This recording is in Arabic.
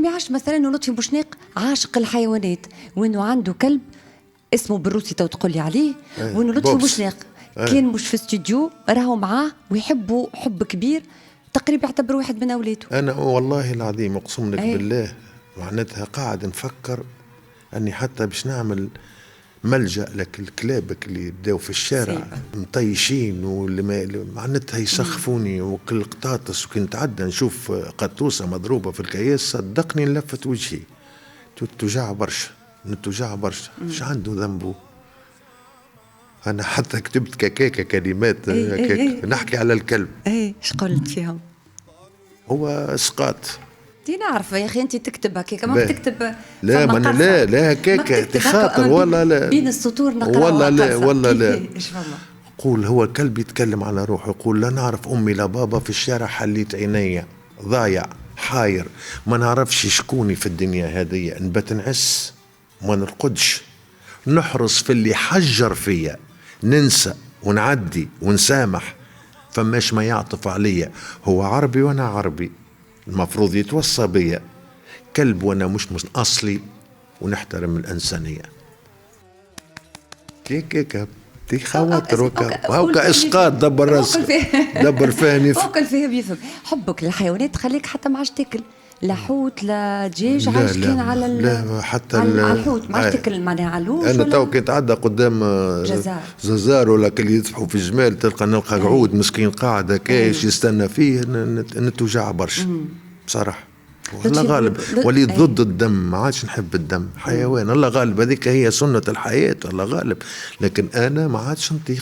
ما عادش مثلا لطفي بوشناق عاشق الحيوانات، وانه عنده كلب اسمه بالروسي تو تقول لي عليه، وانه لطفي بوشناق كان مش في استوديو راهو معاه ويحبوا حب كبير، تقريبا يعتبر واحد من اولاده. انا والله العظيم اقسم لك بالله معناتها قاعد نفكر اني حتى باش نعمل ملجأ لك الكلابك اللي بداو في الشارع مطيشين واللي معناتها يسخفوني وكل قطاطس، وكي نتعدى نشوف قطوسه مضروبه في الكياس صدقني نلفت وجهي، توجع برشا نتوجع برشا. ايش عنده ذنبه؟ انا حتى كتبت كاكا كلمات نحكي على الكلب. ايش قلت فيهم؟ هو اسقاط. دي نعرف يا اخي انت تكتب هكاك ما تكتب. لا ما أنا لا هكاك تخاطر ولا لا بين السطور نقرا ولا لا ولا لا. ايش فما؟ قول هو الكلب يتكلم على روحه، يقول لا نعرف امي لا بابا، في الشارع حليت عينيا، ضايع حاير ما نعرفش شكوني في الدنيا هذه، نبات نعس ما نرقدش، نحرص في اللي حجر فيا، ننسى ونعدي ونسامح، فماش ما يعطف عليا، هو عربي وانا عربي المفروض يتوصى بيا، كلب وانا مش اصلي، ونحترم الانسانيه. كيك تي خواطر وهوكا اسقاط دبر راسك دبر فهمي وكل فيه بيفهم. حبك للحيوانات خليك حتى ما عادش تاكل لا حوت لا دجاج، عايش كان على لا حتى على الحوت ما عادش تاكل معناها علوش. انا تو كي نتعدى قدام ززار ولا اللي يذبحوا في الجمال نلقى قعود مسكين قاعد كايش يستنى فيه، نتوجع برشا بصراحه. الله غالب وليد ضد الدم، ما عادش نحب الدم حيوان، الله غالب هذيك هي سنة الحياة الله غالب، لكن أنا ما عادش نطيق